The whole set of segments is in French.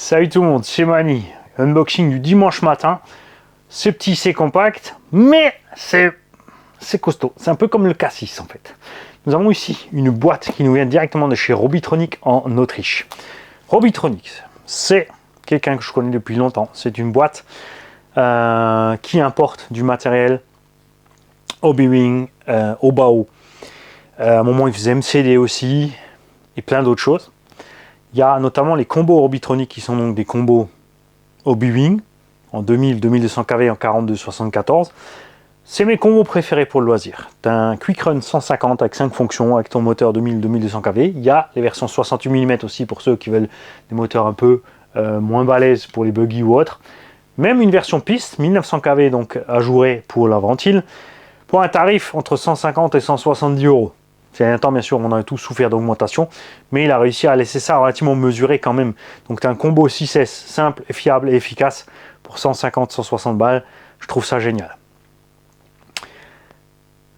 Salut tout le monde, c'est Mani. Unboxing du dimanche matin. C'est petit, c'est compact, mais c'est costaud. C'est un peu comme le Cassis en fait. Nous avons ici une boîte qui nous vient directement de chez Robitronic en Autriche. Robitronic, c'est quelqu'un que je connais depuis longtemps. C'est une boîte qui importe du matériel Hobby-Wing, Obao. À un moment, ils faisaient MCD aussi et plein d'autres choses. Il y a notamment les combos Robitronic qui sont donc des combos Hobby-Wing en 2000, 2200 kV, en 42-74. C'est mes combos préférés pour le loisir. Tu as un Quick Run 150 avec 5 fonctions avec ton moteur 2000-2200 kV. Il y a les versions 68 mm aussi pour ceux qui veulent des moteurs un peu moins balèzes pour les buggy ou autres. Même une version piste 1900 kV donc ajourée pour la ventile pour un tarif entre 150 et 170 euros. C'est un temps, bien sûr, on a tous souffert d'augmentation, mais il a réussi à laisser ça relativement mesuré quand même. Donc, tu as un combo 6S simple, et fiable et efficace pour 150-160 balles. Je trouve ça génial.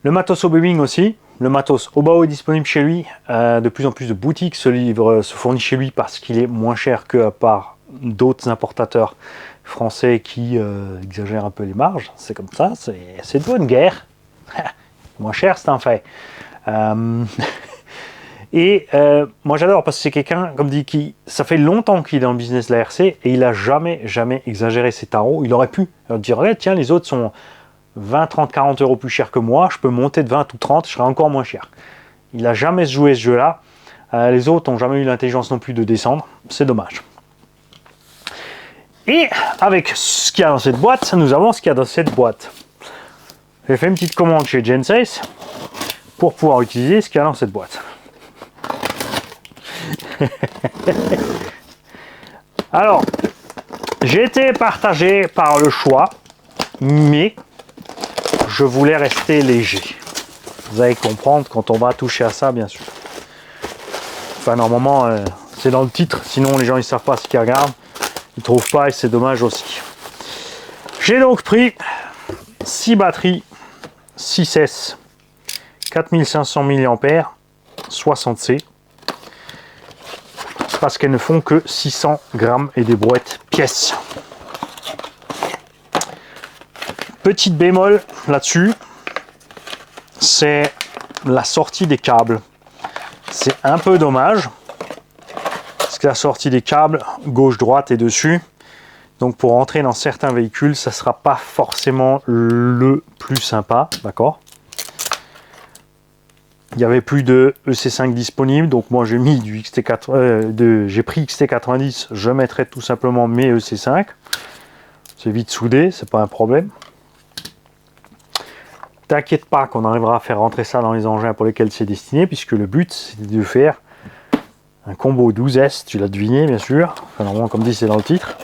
Le matos Hobby-Wing aussi. Le matos Obao est disponible chez lui. De plus en plus de boutiques se fournissent chez lui parce qu'il est moins cher que par d'autres importateurs français qui exagèrent un peu les marges. C'est comme ça, c'est de bonne guerre. Moins cher, c'est un fait. Moi j'adore parce que c'est quelqu'un, comme dit, qui ça fait longtemps qu'il est dans le business de la RC et il a jamais exagéré ses tarots. Il aurait pu dire tiens, les autres sont 20, 30, 40 euros plus chers que moi, je peux monter de 20 ou 30, je serai encore moins cher. Il a jamais joué ce jeu là. Les autres n'ont jamais eu l'intelligence non plus de descendre, c'est dommage. Et avec ce qu'il y a dans cette boîte, nous avons ce qu'il y a dans cette boîte. J'ai fait une petite commande chez Gensace pour pouvoir utiliser ce qu'il y a dans cette boîte. Alors, j'ai été partagé par le choix, mais je voulais rester léger. Vous allez comprendre quand on va toucher à ça, bien sûr. Enfin, normalement, c'est dans le titre, sinon les gens ne savent pas ce qu'ils regardent. Ils ne trouvent pas et c'est dommage aussi. J'ai donc pris 6 batteries 6S 4500 mAh 60C parce qu'elles ne font que 600 grammes et des brouettes pièces. Petite bémol là-dessus, c'est la sortie des câbles. C'est un peu dommage parce que la sortie des câbles gauche-droite est dessus. Donc pour entrer dans certains véhicules, ça ne sera pas forcément le plus sympa, d'accord? Il n'y avait plus de EC5 disponible, donc moi j'ai mis du j'ai pris XT90, je mettrai tout simplement mes EC5. C'est vite soudé, c'est pas un problème. T'inquiète pas qu'on arrivera à faire rentrer ça dans les engins pour lesquels c'est destiné, puisque le but c'est de faire un combo 12S, tu l'as deviné bien sûr, enfin, normalement comme dit c'est dans le titre.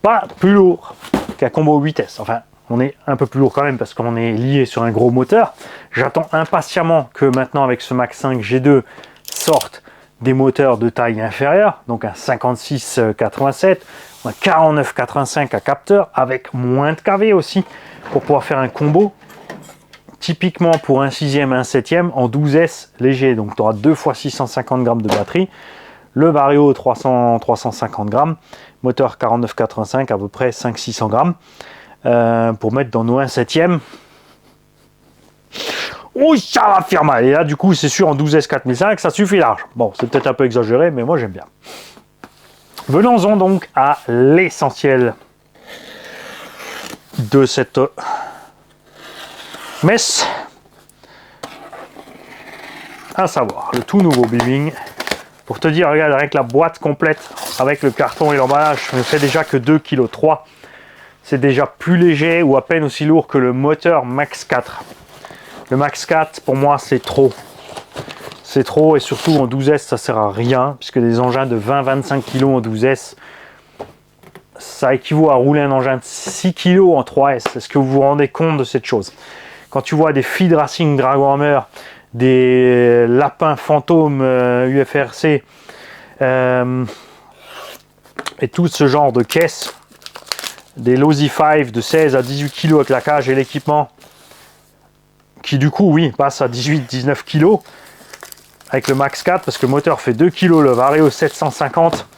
Pas plus lourd qu'un combo 8S, enfin on est un peu plus lourd quand même parce qu'on est lié sur un gros moteur. J'attends impatiemment que maintenant avec ce Mach 5 G2 sortent des moteurs de taille inférieure, donc un 56-87, un 49-85 à capteur avec moins de kV aussi pour pouvoir faire un combo typiquement pour un 6e et un 7e en 12S léger. Donc tu auras 2 fois 650 grammes de batterie, le Vario 350 grammes, moteur 49-85 à peu près 500-600 grammes. Pour mettre dans nos 1/7e. Oui, ça va faire mal. Et là, du coup, c'est sûr, en 12S 4005, ça suffit large. Bon, c'est peut-être un peu exagéré, mais moi, j'aime bien. Venons-en donc à l'essentiel de cette messe. À savoir, le tout nouveau Hobby-Wing. Pour te dire, regarde, avec la boîte complète, avec le carton et l'emballage, ne fait déjà que 2,3 kg. C'est déjà plus léger ou à peine aussi lourd que le moteur Max 4. Le Max 4, pour moi, c'est trop. C'est trop et surtout en 12S, ça sert à rien puisque des engins de 20-25 kg en 12S, ça équivaut à rouler un engin de 6 kg en 3S. Est-ce que vous vous rendez compte de cette chose? Quand tu vois des Feed Racing Draghammer, des lapins fantômes UFRC et tout ce genre de caisses, des Losi 5 de 16 à 18 kg avec la cage et l'équipement qui du coup oui passe à 18-19 kg, avec le Max 4 parce que le moteur fait 2 kg, le Vario 750.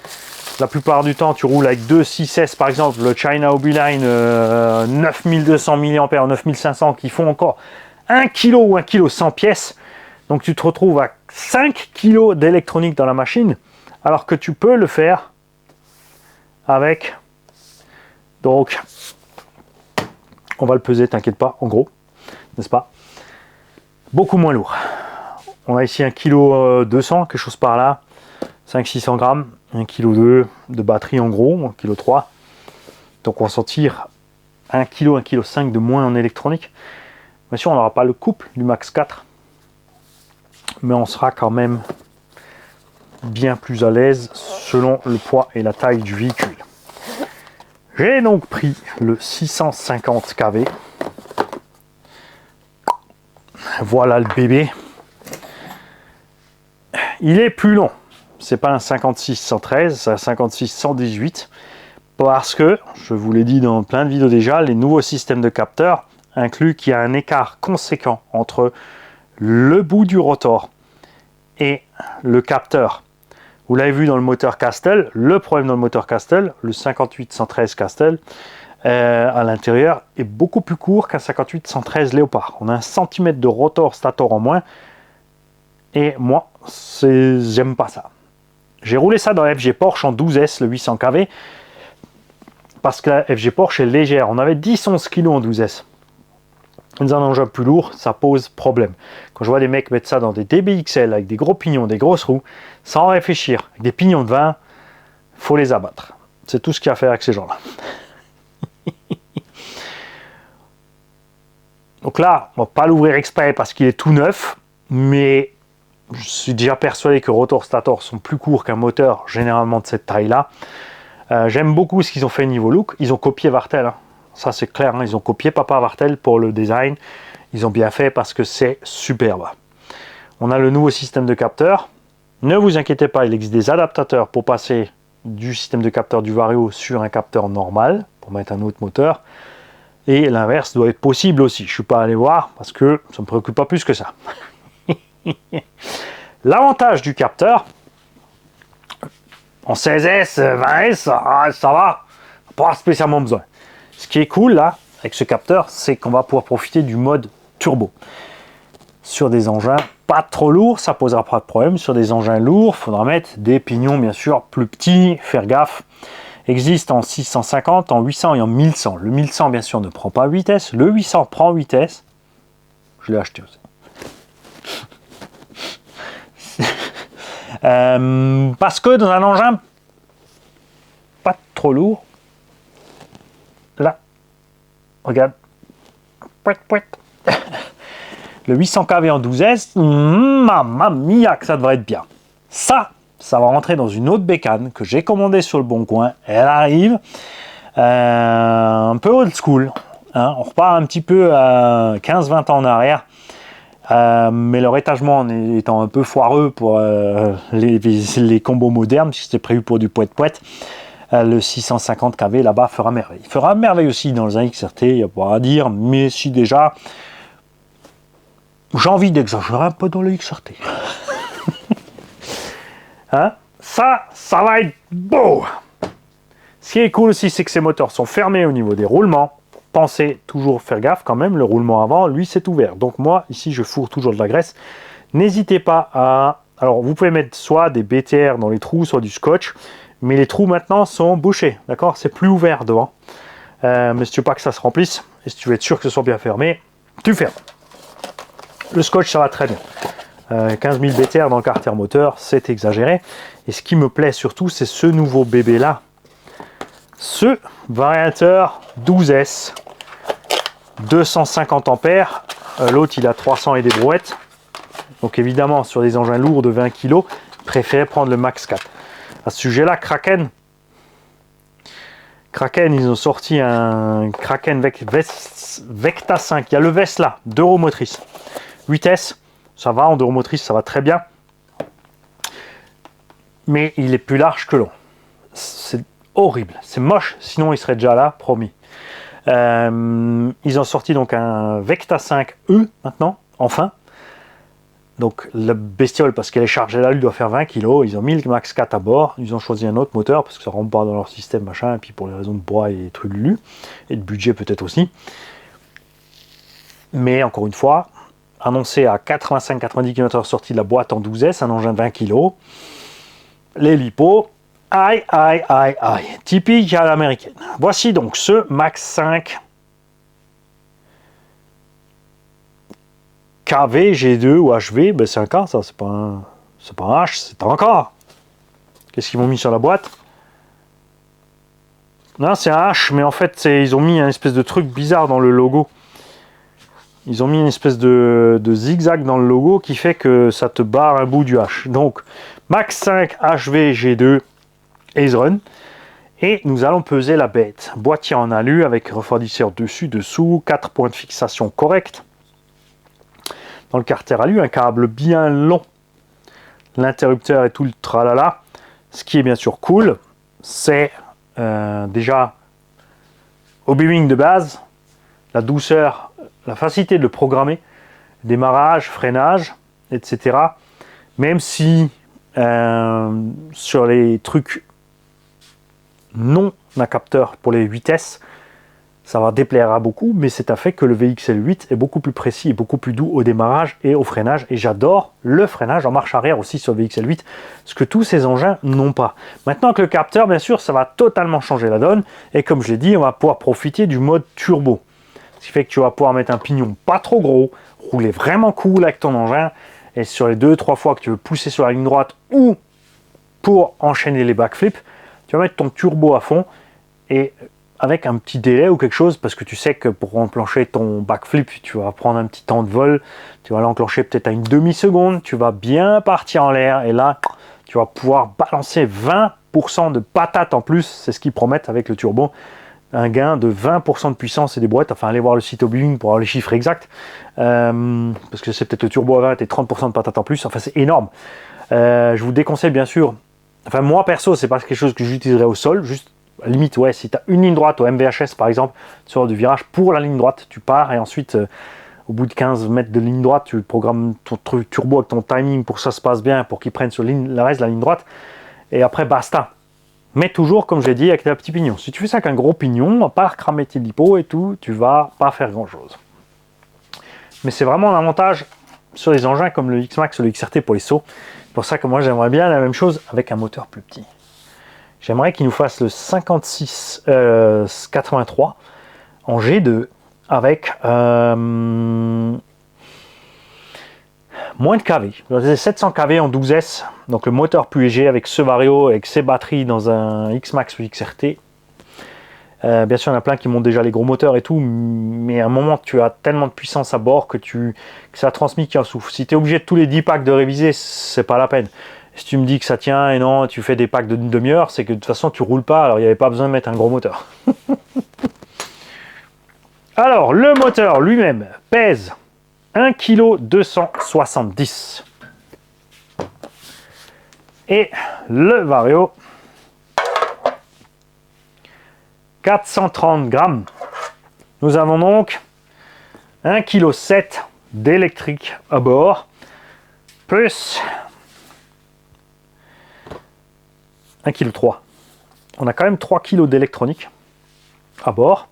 La plupart du temps, tu roules avec 2 6S par exemple, le China Hobbyline 9200 mAh, 9500 qui font encore 1 kg ou 1 kg 100 pièces. Donc tu te retrouves à 5 kg d'électronique dans la machine, alors que tu peux le faire avec, donc on va le peser, t'inquiète pas, en gros, n'est-ce pas, beaucoup moins lourd. On a ici 1 kg 200, quelque chose par là, 500-600 grammes, 1 kg 2 de batterie en gros, 1 kg 3. Donc on va sortir 1 kg, 1 kg 5 de moins en électronique. Bien sûr, on n'aura pas le couple du Max 4, mais on sera quand même bien plus à l'aise selon le poids et la taille du véhicule. J'ai donc pris le 650 kV. Voilà le bébé. Il est plus long. C'est pas un 56-113, c'est un 56-118. Parce que, je vous l'ai dit dans plein de vidéos déjà, les nouveaux systèmes de capteurs incluent qu'il y a un écart conséquent entre le bout du rotor et le capteur. Vous l'avez vu dans le moteur Castel, le problème dans le moteur Castel, le 58-113 Castel, à l'intérieur est beaucoup plus court qu'un 58-113 Léopard. On a 1 cm de rotor stator en moins. Et moi, j'aime pas ça. J'ai roulé ça dans la FG Porsche en 12S, le 800 kV, parce que la FG Porsche est légère. On avait 10-11 kg en 12S. Dans un engin plus lourd, ça pose problème. Quand je vois des mecs mettre ça dans des DBXL avec des gros pignons, des grosses roues, sans réfléchir, avec des pignons de 20, il faut les abattre. C'est tout ce qu'il y a à faire avec ces gens-là. Donc là, on ne va pas l'ouvrir exprès parce qu'il est tout neuf, mais je suis déjà persuadé que rotor stator sont plus courts qu'un moteur généralement de cette taille-là. J'aime beaucoup ce qu'ils ont fait niveau look. Ils ont copié Vartel, hein. Ça c'est clair, hein. Ils ont copié Papa Vartel pour le design. Ils ont bien fait parce que c'est superbe. On a le nouveau système de capteur. Ne vous inquiétez pas, il existe des adaptateurs pour passer du système de capteur du Vario sur un capteur normal, pour mettre un autre moteur. Et l'inverse doit être possible aussi. Je ne suis pas allé voir parce que ça ne me préoccupe pas plus que ça. L'avantage du capteur, en 16S, 20S, ça va, pas spécialement besoin. Ce qui est cool là, avec ce capteur, c'est qu'on va pouvoir profiter du mode turbo. Sur des engins pas trop lourds, ça posera pas de problème. Sur des engins lourds, il faudra mettre des pignons bien sûr plus petits, faire gaffe. Existe en 650, en 800 et en 1100. Le 1100 bien sûr ne prend pas 8S, le 800 prend 8S. Je l'ai acheté aussi. Parce que dans un engin pas trop lourd, là, regarde, le 800 kV en 12S, mamma mia que ça devrait être bien. Ça va rentrer dans une autre bécane que j'ai commandée sur le Bon Coin. Elle arrive, un peu old school, hein. On repart un petit peu à 15-20 ans en arrière. Mais leur étagement en étant un peu foireux pour les combos modernes, puisque c'était prévu pour du poète-poète, le 650 kV là-bas fera merveille. Il fera merveille aussi dans un XRT, il n'y a pas à dire, mais si déjà, j'ai envie d'exagérer un peu dans le XRT. Hein, ça va être beau. Ce qui est cool aussi, c'est que ces moteurs sont fermés au niveau des roulements. Pensez toujours faire gaffe quand même, le roulement avant, lui, c'est ouvert. Donc moi, ici, je fourre toujours de la graisse. N'hésitez pas à... Alors, vous pouvez mettre soit des BTR dans les trous, soit du scotch, mais les trous maintenant sont bouchés, d'accord? C'est plus ouvert devant. Mais si tu veux pas que ça se remplisse, et si tu veux être sûr que ce soit bien fermé, tu fermes. Le scotch, ça va très bien. 15 000 BTR dans le carter moteur, c'est exagéré. Et ce qui me plaît surtout, c'est ce nouveau bébé-là. Ce variateur 12S. 250 ampères, l'autre il a 300 et des brouettes. Donc évidemment sur des engins lourds de 20 kg, préférez prendre le Max 4. À ce sujet-là, Kraken, ils ont sorti un Kraken Vecta 5. Il y a le VES là, 2 roues motrices. 8S, ça va, en 2 roues motrices, ça va très bien. Mais il est plus large que long. C'est horrible, c'est moche, sinon il serait déjà là, promis. Ils ont sorti donc un Vecta 5E maintenant, enfin. Donc la bestiole, parce qu'elle est chargée là, elle doit faire 20 kg. Ils ont mis le Max 4 à bord. Ils ont choisi un autre moteur parce que ça ne rentre pas dans leur système, machin. Et puis pour les raisons de poids et trucs et de budget peut-être aussi. Mais encore une fois, annoncé à 85-90 km/h sorti de la boîte en 12S, un engin de 20 kg. Les lipos, aïe, aïe, aïe, aïe. Typique à l'américaine. Voici donc ce Max 5 KV, G2 ou HV, ben c'est un K, ça, c'est pas un H, c'est un K. Qu'est-ce qu'ils m'ont mis sur la boîte? Non, c'est un H, mais en fait, ils ont mis un espèce de truc bizarre dans le logo. Ils ont mis une espèce de zigzag dans le logo qui fait que ça te barre un bout du H. Donc, Max 5 HV G2 Ace Run. Et nous allons peser la bête. Boîtier en alu avec refroidisseur dessus, dessous, 4 points de fixation corrects. Dans le carter alu, un câble bien long, l'interrupteur et tout le tralala. Ce qui est bien sûr cool, c'est déjà au B-Wing de base, la douceur, la facilité de le programmer, démarrage, freinage, etc. Même si sur les trucs non à capteur pour les vitesses, ça va déplaire à beaucoup, mais c'est un fait que le VXL8 est beaucoup plus précis et beaucoup plus doux au démarrage et au freinage. Et j'adore le freinage en marche arrière aussi sur le VXL8, ce que tous ces engins n'ont pas. Maintenant que le capteur, bien sûr, ça va totalement changer la donne. Et comme je l'ai dit, on va pouvoir profiter du mode turbo. Ce qui fait que tu vas pouvoir mettre un pignon pas trop gros, rouler vraiment cool avec ton engin. Et sur les 2-3 fois que tu veux pousser sur la ligne droite ou pour enchaîner les backflips, tu vas mettre ton turbo à fond et avec un petit délai ou quelque chose, parce que tu sais que pour enclencher ton backflip, tu vas prendre un petit temps de vol, tu vas l'enclencher peut-être à une demi-seconde, tu vas bien partir en l'air, et là, tu vas pouvoir balancer 20% de patate en plus, c'est ce qu'ils promettent avec le turbo, un gain de 20% de puissance et des brouettes, enfin allez voir le site au B-Wing pour avoir les chiffres exacts, parce que c'est peut-être le turbo à 20 et 30% de patate en plus, enfin c'est énorme. Je vous déconseille bien sûr, enfin moi perso, c'est pas quelque chose que j'utiliserai au sol, juste limite, ouais, si tu as une ligne droite au MVHS par exemple, sur du virage pour la ligne droite, tu pars et ensuite, au bout de 15 mètres de ligne droite, tu programmes ton truc turbo avec ton timing pour que ça se passe bien, pour qu'il prenne sur le reste de la ligne droite, et après basta. Mais toujours, comme je l'ai dit, avec un petit pignon. Si tu fais ça avec un gros pignon, à part cramer tes lipos et tout, tu vas pas faire grand chose. Mais c'est vraiment un avantage sur les engins comme le X-Max ou le XRT pour les sauts. C'est pour ça que moi j'aimerais bien la même chose avec un moteur plus petit. J'aimerais qu'il nous fasse le 56-83 en G2 avec moins de kV. 700 kV en 12S, donc le moteur plus léger avec ce vario, avec ses batteries dans un X-Max ou XRT. Bien sûr, il y en a plein qui montent déjà les gros moteurs et tout, mais à un moment, tu as tellement de puissance à bord que ça transmet qui en souffle. Si tu es obligé de tous les 10 packs de réviser, c'est pas la peine. Si tu me dis que ça tient et non, tu fais des packs d'une demi-heure, c'est que de toute façon tu roules pas, alors il n'y avait pas besoin de mettre un gros moteur. Alors, le moteur lui-même pèse 1,270 kg. Et le vario, 430 grammes. Nous avons donc 1,7 kg d'électrique à bord, plus 1,3 kg. On a quand même 3 kg d'électronique à bord.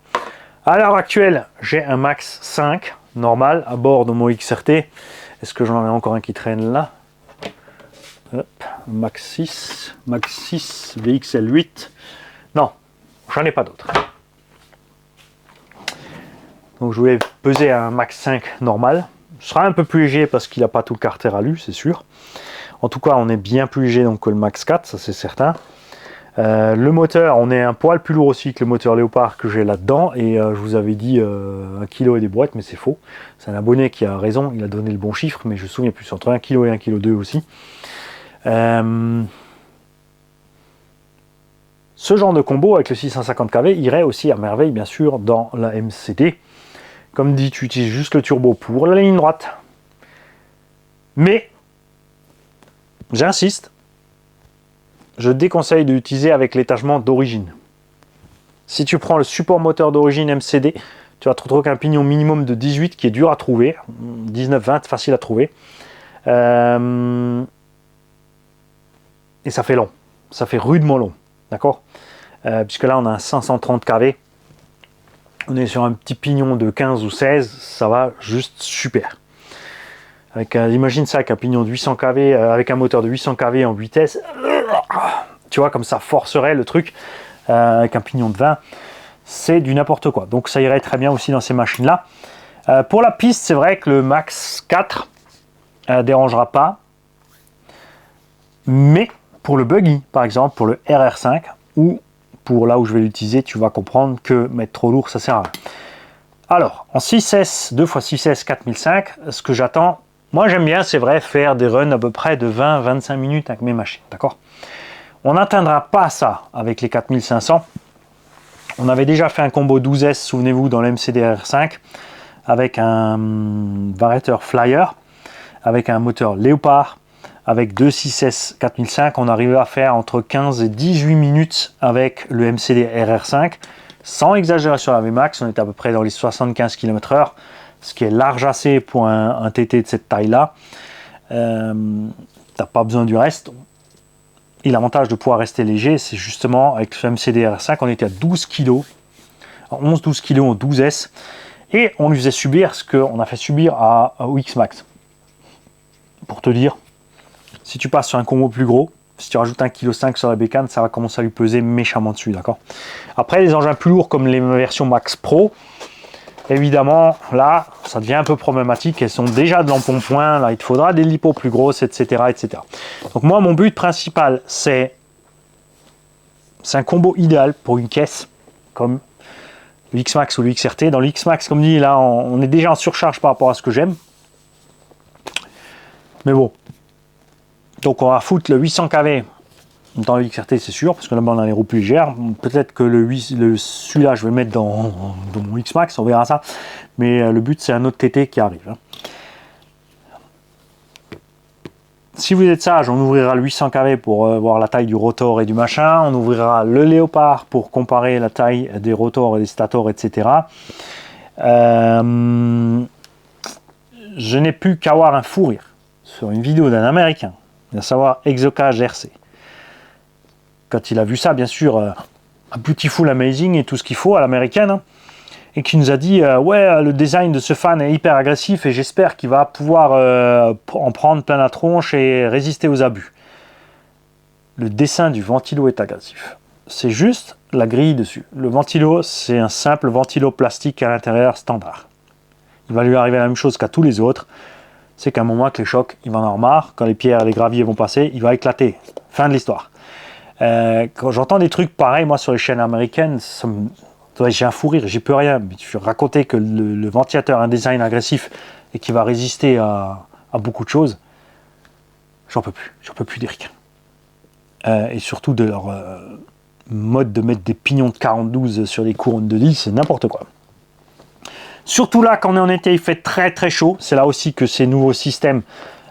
À l'heure actuelle, j'ai un Max 5 normal à bord de mon XRT. Est-ce que j'en ai encore un qui traîne là? Hop, Max 6, VXL8. Non, j'en ai pas d'autres. Donc je voulais peser un Max 5 normal. Ce sera un peu plus léger parce qu'il n'a pas tout le carter alu, c'est sûr. En tout cas, on est bien plus léger donc, que le Max 4, ça c'est certain. Le moteur, on est un poil plus lourd aussi que le moteur Léopard que j'ai là-dedans. Et je vous avais dit 1 kg et des brouettes, mais c'est faux. C'est un abonné qui a raison, il a donné le bon chiffre, mais je me souviens plus, entre 1 kg et 1,2 kg aussi. Ce genre de combo avec le 650 kV irait aussi à merveille, bien sûr, dans la MCD. Comme dit, tu utilises juste le turbo pour la ligne droite. Mais, j'insiste, je déconseille d'utiliser avec l'étagement d'origine. Si tu prends le support moteur d'origine MCD, tu vas te retrouver avec un pignon minimum de 18 qui est dur à trouver, 19-20 facile à trouver. Et ça fait long, ça fait rudement long, d'accord, puisque là on a un 530 kV, on est sur un petit pignon de 15 ou 16, ça va juste super. Imagine ça avec un pignon de 800 kV, avec un moteur de 800 kV en vitesse, tu vois, comme ça forcerait le truc, avec un pignon de 20, c'est du n'importe quoi. Donc ça irait très bien aussi dans ces machines là. Pour la piste, c'est vrai que le Max 4 dérangera pas, mais pour le buggy, par exemple, pour le RR5, ou pour là où je vais l'utiliser, tu vas comprendre que mettre trop lourd, ça sert à rien. Alors, en 6S, 2x6S 4005, ce que j'attends, moi j'aime bien, c'est vrai, faire des runs à peu près de 20-25 minutes avec mes machines, d'accord? On n'atteindra pas ça avec les 4500. On avait déjà fait un combo 12S, souvenez-vous, dans l'MCD RR5, avec un variateur Flyer, avec un moteur Léopard, avec deux 6S 4005, on arrivait à faire entre 15 et 18 minutes avec le MCD RR5, sans exagérer sur la VMAX, on était à peu près dans les 75 km/h, ce qui est large assez pour un TT de cette taille-là. T'as pas besoin du reste. Et l'avantage de pouvoir rester léger, c'est justement avec le MCD RR5, on était à 12 kg, 11-12 kg en 12S, et on lui faisait subir ce qu'on a fait subir à X-Max. Pour te dire, si tu passes sur un combo plus gros, si tu rajoutes 1,5 kg sur la bécane, ça va commencer à lui peser méchamment dessus, d'accord? Après, les engins plus lourds comme les versions Max Pro, évidemment, là, ça devient un peu problématique. Elles sont déjà de l'embonpoint, là, il te faudra des lipos plus grosses, etc., etc. Donc moi, mon but principal, c'est un combo idéal pour une caisse comme le X-Max ou le XRT. Dans le X-Max, comme dit, là, on est déjà en surcharge par rapport à ce que j'aime. Mais bon. Donc on va foutre le 800 kV dans le XRT, c'est sûr, parce que là-bas on a les roues plus légères. Peut-être que celui-là je vais le mettre dans mon X-Max, on verra ça. Mais le but c'est un autre TT qui arrive. Si vous êtes sage, on ouvrira le 800 kV pour voir la taille du rotor et du machin. On ouvrira le Léopard pour comparer la taille des rotors et des stators, etc. Je n'ai plus qu'à avoir un fou rire sur une vidéo d'un Américain, à savoir Exoka GRC. Quand il a vu ça, bien sûr, un beautiful amazing et tout ce qu'il faut à l'américaine, hein, et qui nous a dit ouais, le design de ce fan est hyper agressif et j'espère qu'il va pouvoir en prendre plein la tronche et résister aux abus. Le dessin du ventilo est agressif. C'est juste la grille dessus. Le ventilo, c'est un simple ventilo plastique à l'intérieur standard. Il va lui arriver la même chose qu'à tous les autres. C'est qu'à un moment avec les chocs, il va en avoir marre. Quand les pierres et les graviers vont passer, il va éclater. Fin de l'histoire. Quand j'entends des trucs pareils, moi sur les chaînes américaines, j'ai un fou rire, j'y peux rien. Mais tu raconter que le ventilateur a un design agressif et qui va résister à beaucoup de choses, j'en peux plus des ricains. Et surtout de leur mode de mettre des pignons de 42 sur des couronnes de lit, c'est n'importe quoi. Surtout là, quand on est en été, il fait très très chaud. C'est là aussi que ces nouveaux systèmes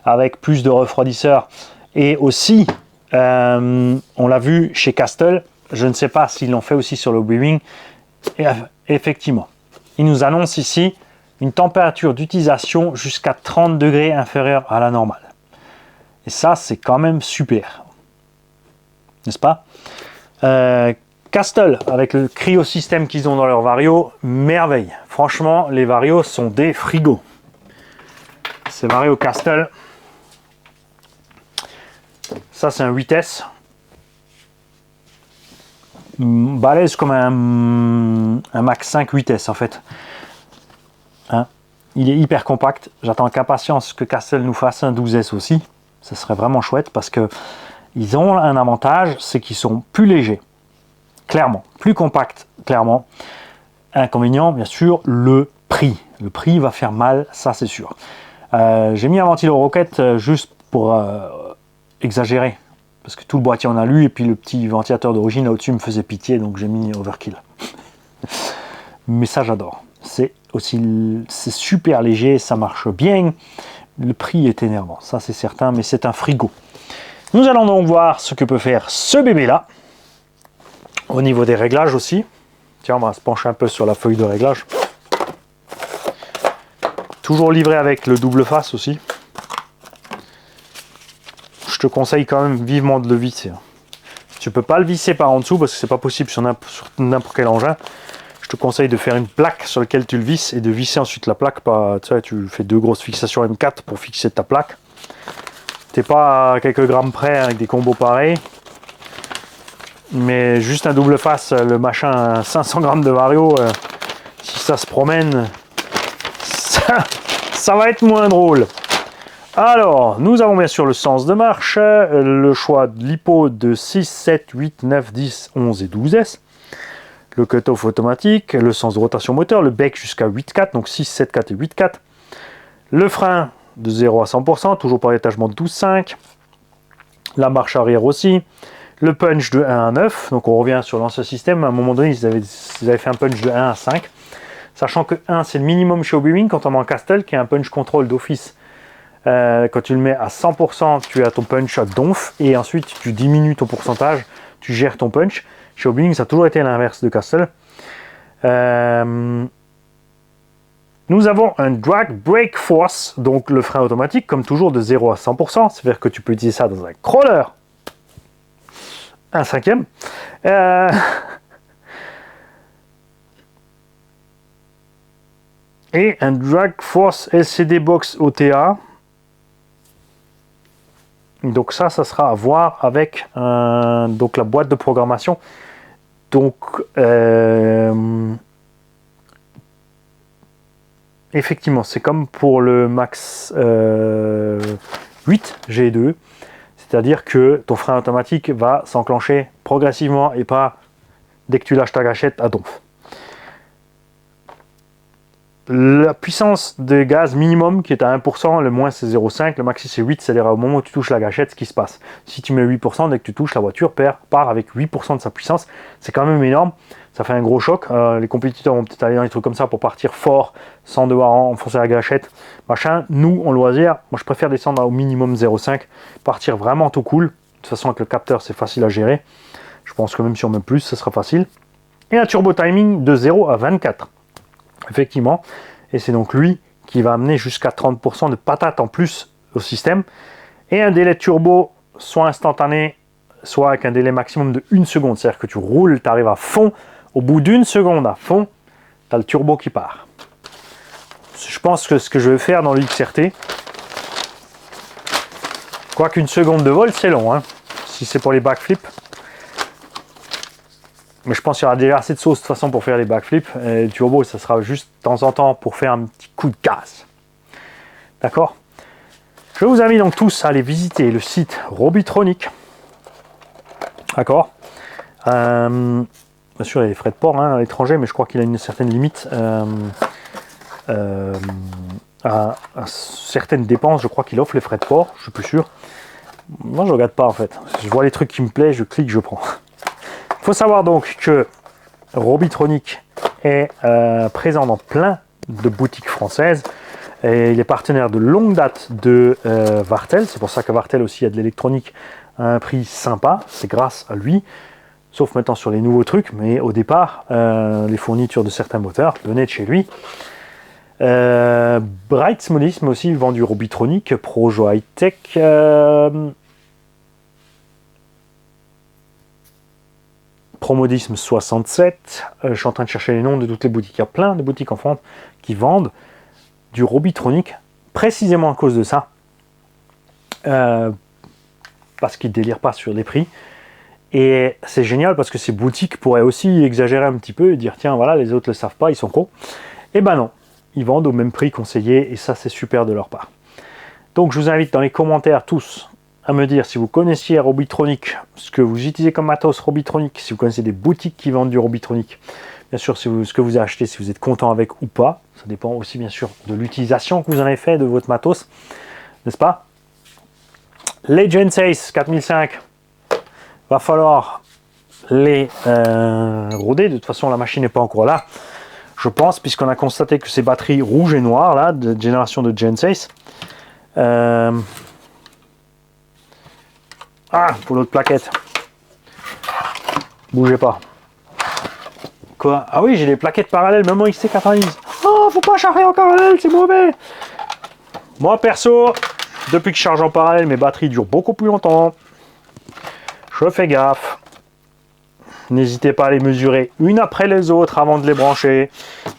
avec plus de refroidisseurs et aussi, on l'a vu chez Castle, je ne sais pas s'ils l'ont fait aussi sur le Weaving. Et effectivement, ils nous annoncent ici une température d'utilisation jusqu'à 30 degrés inférieure à la normale. Et ça, c'est quand même super. N'est-ce pas? Castle, avec le cryosystème qu'ils ont dans leur Vario, merveille. Franchement, les Varios sont des frigos. Ces Vario Castle. Ça, c'est un 8S. Balèze comme un Max 5 8S en fait. Hein, il est hyper compact. J'attends avec impatience que Castle nous fasse un 12S aussi. Ça serait vraiment chouette parce que ils ont un avantage, c'est qu'ils sont plus légers. Clairement. Plus compacts, clairement. Inconvénient, bien sûr, le prix. Le prix va faire mal, ça c'est sûr. J'ai mis un ventilo Rocket juste pour exagérer. Parce que tout le boîtier en a lu et puis le petit ventilateur d'origine là au-dessus me faisait pitié, donc j'ai mis Overkill. Mais ça j'adore. C'est super léger, ça marche bien. Le prix est énervant, ça c'est certain, mais c'est un frigo. Nous allons donc voir ce que peut faire ce bébé là. Au niveau des réglages aussi. Tiens, on va se pencher un peu sur la feuille de réglage. Toujours livré avec le double face aussi. je te conseille quand même vivement de le visser. Tu peux pas le visser par en dessous parce que c'est pas possible sur n'importe quel engin. Je te conseille de faire une plaque sur laquelle tu le visses et de visser ensuite la plaque. Tu sais, tu fais 2 grosses fixations M4 pour fixer ta plaque. T'es pas à quelques grammes près avec des combos pareils. Mais juste un double face, le machin à 500 grammes de vario, si ça se promène, ça va être moins drôle. Alors, nous avons bien sûr le sens de marche, le choix de l'hypo de 6, 7, 8, 9, 10, 11 et 12S. Le cut-off automatique, le sens de rotation moteur, le bec jusqu'à 8,4, donc 6, 7, 4 et 8,4. Le frein de 0 à 100%, toujours par étagement de 12,5. La marche arrière aussi. Le punch de 1 à 9, donc on revient sur l'ancien système. À un moment donné, ils avaient fait un punch de 1 à 5. Sachant que 1, c'est le minimum chez Hobby Wing, quand on est en Castel, qui est un punch control d'office. Quand tu le mets à 100%, tu as ton punch à donf, et ensuite tu diminues ton pourcentage, tu gères ton punch. Chez Hobby Wing, ça a toujours été l'inverse de Castel. Nous avons un drag brake force, donc le frein automatique, comme toujours de 0 à 100%, c'est-à-dire que tu peux utiliser ça dans un crawler, un 5e. Et un drag force LCD box OTA. Donc ça sera à voir avec donc la boîte de programmation. Donc effectivement, c'est comme pour le Max 8 G2, c'est-à-dire que ton frein automatique va s'enclencher progressivement et pas dès que tu lâches ta gâchette à donf. La puissance de gaz minimum qui est à 1%, le moins c'est 0,5, le maxi c'est 8, c'est-à-dire au moment où tu touches la gâchette, ce qui se passe. Si tu mets 8%, dès que tu touches, la voiture part avec 8% de sa puissance. C'est quand même énorme, ça fait un gros choc. Les compétiteurs vont peut-être aller dans des trucs comme ça pour partir fort, sans devoir enfoncer la gâchette. Machin. Nous, en loisir, moi je préfère descendre au minimum 0,5, partir vraiment tout cool. De toute façon, avec le capteur, c'est facile à gérer. Je pense que même si on met plus, ce sera facile. Et un turbo timing de 0 à 24. Effectivement, et c'est donc lui qui va amener jusqu'à 30% de patates en plus au système, et un délai de turbo soit instantané, soit avec un délai maximum de 1 seconde, c'est-à-dire que tu roules, tu arrives à fond, au bout d'1 seconde à fond, tu as le turbo qui part. Je pense que ce que je vais faire dans l'XRT, quoique 1 seconde de vol c'est long, hein, si c'est pour les backflips. Mais je pense qu'il y aura déjà assez de sauce de toute façon pour faire les backflips. Et le turbo, ça sera juste de temps en temps pour faire un petit coup de gaz. D'accord? Je vous invite donc tous à aller visiter le site Robitronic. D'accord? Bien sûr, il y a les frais de port à l'étranger, mais je crois qu'il a une certaine limite à certaines dépenses. Je crois qu'il offre les frais de port, je suis plus sûr. Moi, je regarde pas en fait. Je vois les trucs qui me plaisent, je clique, je prends. Il faut savoir donc que Robitronic est présent dans plein de boutiques françaises et il est partenaire de longue date de Vartel. C'est pour ça que Vartel aussi a de l'électronique à un prix sympa. C'est grâce à lui, sauf maintenant sur les nouveaux trucs, mais au départ, les fournitures de certains moteurs venaient de chez lui. Bright Smolisme aussi vend du Robitronic, Projo High Tech. Promodisme 67, je suis en train de chercher les noms de toutes les boutiques. Il y a plein de boutiques en France qui vendent du Robitronic, précisément à cause de ça, parce qu'ils ne délirent pas sur les prix. Et c'est génial parce que ces boutiques pourraient aussi exagérer un petit peu et dire tiens voilà, les autres ne le savent pas, ils sont cons. Et ben non, ils vendent au même prix conseillé et ça c'est super de leur part. Donc je vous invite dans les commentaires tous à me dire si vous connaissiez Robitronic, ce que vous utilisez comme matos Robitronic, si vous connaissez des boutiques qui vendent du Robitronic, bien sûr ce que vous avez acheté, si vous êtes content avec ou pas, ça dépend aussi bien sûr de l'utilisation que vous en avez fait de votre matos, n'est-ce pas? Les Gen 6 4005, va falloir les roder, de toute façon la machine n'est pas encore là, je pense, puisqu'on a constaté que ces batteries rouges et noires là, de génération de Gen 6, pour l'autre plaquette. Bougez pas. Quoi? Ah oui, j'ai des plaquettes parallèles, même en XT90. Oh, faut pas charrer en parallèle, c'est mauvais. Moi, perso, Depuis que je charge en parallèle, mes batteries durent beaucoup plus longtemps. Je fais gaffe. N'hésitez pas à les mesurer une après les autres avant de les brancher.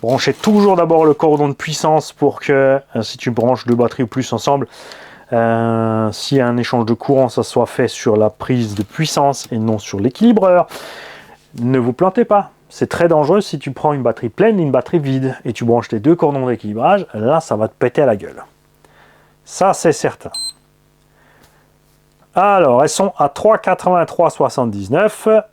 Branchez toujours d'abord le cordon de puissance pour que, si tu branches deux batteries ou plus ensemble, s'il y a un échange de courant, ça soit fait sur la prise de puissance et non sur l'équilibreur. Ne vous plantez pas. C'est très dangereux si tu prends une batterie pleine et une batterie vide et tu branches tes deux cordons d'équilibrage. Là, ça va te péter à la gueule. Ça, c'est certain. Alors, elles sont à 3,83,79.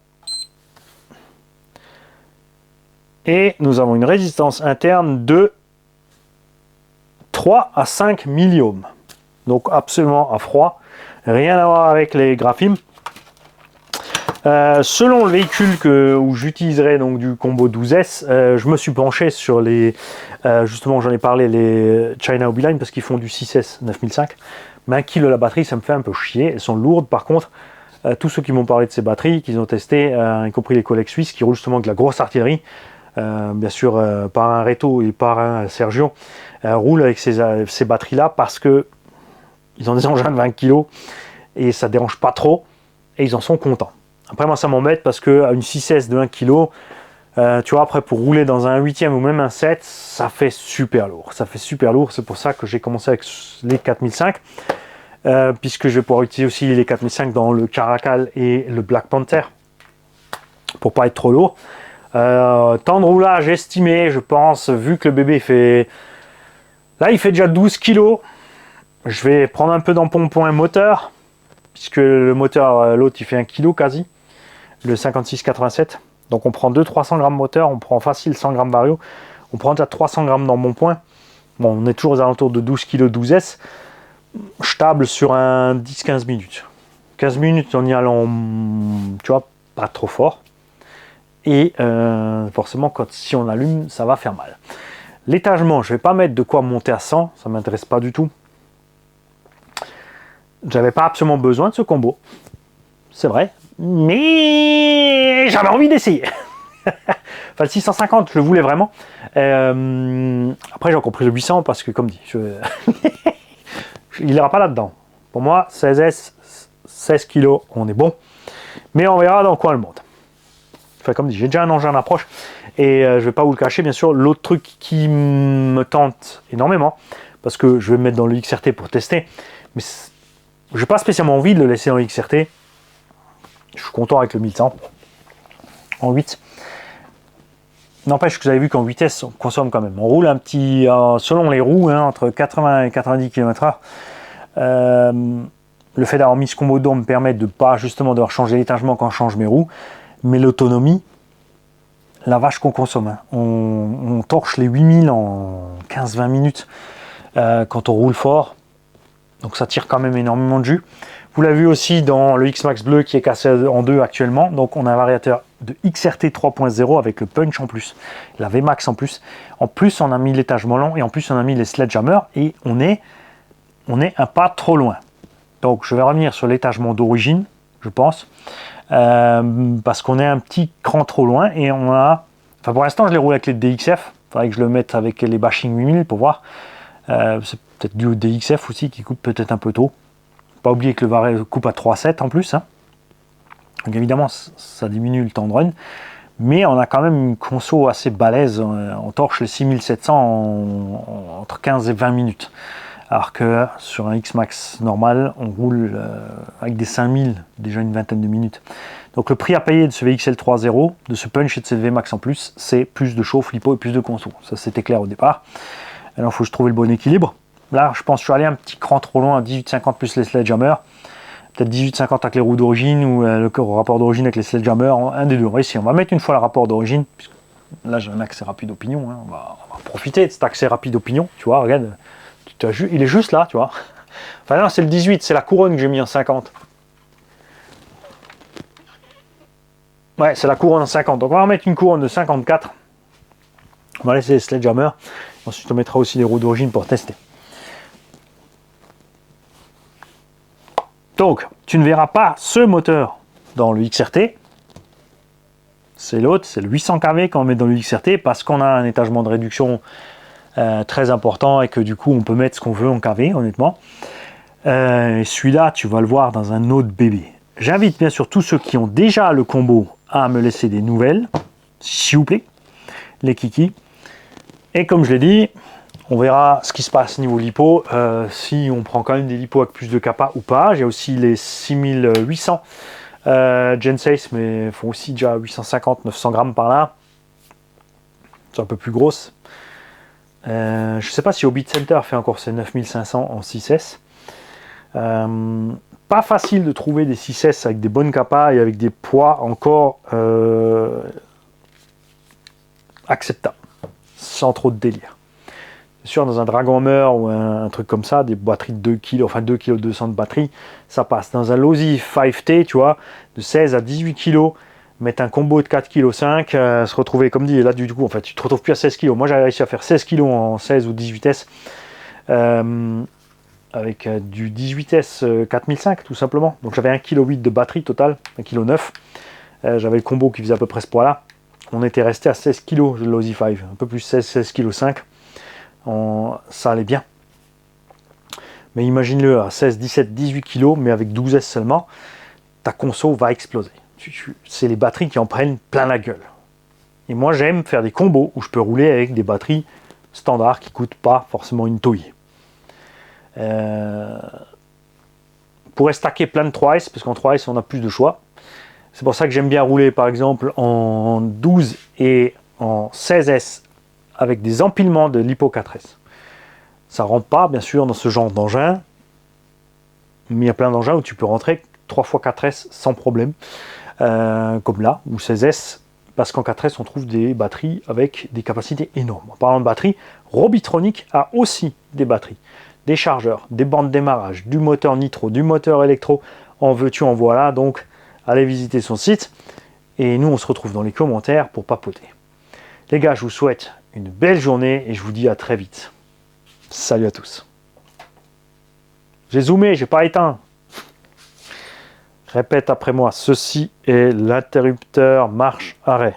Et nous avons une résistance interne de 3 à 5 milliohms. Donc absolument à froid. Rien à voir avec les graphimes. Selon le véhicule où j'utiliserai donc du combo 12S, je me suis penché sur les... justement, j'en ai parlé, les China Hobbyline, parce qu'ils font du 6S 9005. Mais 1 kg la batterie, ça me fait un peu chier. Elles sont lourdes. Par contre, tous ceux qui m'ont parlé de ces batteries, qu'ils ont testé, y compris les collègues suisses, qui roulent justement avec de la grosse artillerie, bien sûr par un Reto et par un Sergio, roulent avec ces batteries-là parce que ils ont des engins de 20 kg et ça dérange pas trop et ils en sont contents. Après, moi, ça m'embête parce que à une 6S de 1 kg, tu vois, après pour rouler dans un 8e ou même un 7, ça fait super lourd. Ça fait super lourd. C'est pour ça que j'ai commencé avec les 4005, puisque je vais pouvoir utiliser aussi les 4005 dans le Caracal et le Black Panther pour pas être trop lourd. Temps de roulage estimé, je pense, vu que le bébé fait... Là, il fait déjà 12 kg. Je vais prendre un peu d'embonpoint moteur, puisque le moteur, l'autre, il fait 1 kg quasi. Le 5687. Donc on prend 200-300 grammes moteur, on prend facile 100 grammes vario. On prend déjà 300 grammes d'embonpoint. Bon, on est toujours aux alentours de 12 kg 12S. Je table sur un 10-15 minutes. 15 minutes en y allant, tu vois, pas trop fort. Et forcément, si on allume, ça va faire mal. L'étagement, je ne vais pas mettre de quoi monter à 100, ça ne m'intéresse pas du tout. J'avais pas absolument besoin de ce combo, c'est vrai, mais j'avais envie d'essayer. Enfin, le 650, je le voulais vraiment. Après, j'ai encore pris le 800 parce que, comme dit, il n'ira pas là-dedans. Pour moi, 16S, 16 kg, on est bon. Mais on verra dans quoi elle monte. Enfin, comme dit, j'ai déjà un engin d'approche et je ne vais pas vous le cacher, bien sûr. L'autre truc qui me tente énormément, parce que je vais me mettre dans le XRT pour tester, mais je n'ai pas spécialement envie de le laisser dans le XRT. Je suis content avec le 1100 en 8. N'empêche que vous avez vu qu'en vitesse, on consomme quand même. On roule un petit, selon les roues, entre 80 et 90 km/h. Le fait d'avoir mis ce combo d'eau me permet de pas justement devoir changer l'étagement quand je change mes roues. Mais l'autonomie, la vache qu'on consomme. On torche les 8000 en 15-20 minutes quand on roule fort. Donc ça tire quand même énormément de jus. Vous l'avez vu aussi dans le X-Max bleu qui est cassé en deux actuellement. Donc on a un variateur de XRT 3.0 avec le punch en plus, la VMAX en plus. En plus on a mis l'étagement long et en plus on a mis les sledgehammer et on est un pas trop loin. Donc je vais revenir sur l'étagement d'origine, je pense. Parce qu'on est un petit cran trop loin et on a... Enfin pour l'instant je les roule avec les DXF. Il faudrait que je le mette avec les Bashing 8000 pour voir. C'est peut-être dû au DXF aussi qui coupe peut-être un peu tôt. Pas oublier que le Vario coupe à 3.7 en plus. Donc évidemment ça diminue le temps de run. Mais on a quand même une conso assez balèze. On torche les 6700 entre 15 et 20 minutes. Alors que sur un X-Max normal, on roule avec des 5000 déjà une vingtaine de minutes. Donc le prix à payer de ce VXL 3.0, de ce punch et de cette VMAX en plus, c'est plus de chauffe, lipo et plus de conso. Ça c'était clair au départ. Alors il faut que je trouve le bon équilibre. Là je pense que je suis allé un petit cran trop loin à 1850 plus les sledgehammer. Peut-être 1850 avec les roues d'origine ou le rapport d'origine avec les sledgehammer. Un des deux. On va essayer. On va mettre une fois le rapport d'origine. Là j'ai un accès rapide opinion. On va profiter de cet accès rapide opinion. Tu vois, regarde. Il est juste là, tu vois. Enfin là, c'est le 18, c'est la couronne que j'ai mis en 50. Ouais, c'est la couronne en 50. Donc on va mettre une couronne de 54. On va laisser les sledgehammer. Ensuite, on mettra aussi les roues d'origine pour tester. Donc, tu ne verras pas ce moteur dans le XRT. C'est l'autre, c'est le 800 kV qu'on met dans le XRT parce qu'on a un étagement de réduction très important et que du coup on peut mettre ce qu'on veut en KV honnêtement. Et celui-là, tu vas le voir dans un autre bébé. J'invite bien sûr tous ceux qui ont déjà le combo à me laisser des nouvelles, s'il vous plaît, les kikis. Et comme je l'ai dit, on verra ce qui se passe niveau lipo, si on prend quand même des lipos avec plus de kappa ou pas. J'ai aussi les 6800 Gen6, mais ils font aussi déjà 850-900 grammes par là. C'est un peu plus grosse. Je ne sais pas si Hobbit Center fait encore ses 9500 en 6S. Pas facile de trouver des 6S avec des bonnes kappas et avec des poids encore acceptables, sans trop de délire. Bien sûr, dans un Dragonmer ou un truc comme ça, des batteries de 2 kg, enfin 2 kg 200 de batterie, ça passe. Dans un Losi 5T, tu vois, de 16 à 18 kg, mettre un combo de 4 kg 5, se retrouver, comme dit, là du coup, en fait, tu te retrouves plus à 16 kg. Moi, j'ai réussi à faire 16 kg en 16 ou 18S, avec du 18S 4005, tout simplement. Donc, j'avais 1,8 kg de batterie totale, 1,9 kg. J'avais le combo qui faisait à peu près ce poids-là. On était resté à 16 kg, le Losi 5, un peu plus 16 kg 5. Ça allait bien. Mais imagine-le à 16, 17, 18 kg, mais avec 12S seulement, ta conso va exploser. C'est les batteries qui en prennent plein la gueule. Et moi, j'aime faire des combos où je peux rouler avec des batteries standards qui ne coûtent pas forcément une touille. Pourrait stacker plein de 3S, parce qu'en 3S, on a plus de choix. C'est pour ça que j'aime bien rouler, par exemple, en 12 et en 16S avec des empilements de lipo 4S. Ça ne rentre pas, bien sûr, dans ce genre d'engin, mais il y a plein d'engins où tu peux rentrer 3 x 4S sans problème, comme là, ou 16S, parce qu'en 4S, on trouve des batteries avec des capacités énormes. En parlant de batterie, Robitronic a aussi des batteries, des chargeurs, des bandes de démarrage, du moteur nitro, du moteur électro, en veux-tu, en voilà. Donc, allez visiter son site, et nous, on se retrouve dans les commentaires pour papoter. Les gars, je vous souhaite une belle journée, et je vous dis à très vite. Salut à tous. J'ai zoomé, j'ai pas éteint. Répète après moi, ceci est l'interrupteur marche-arrêt.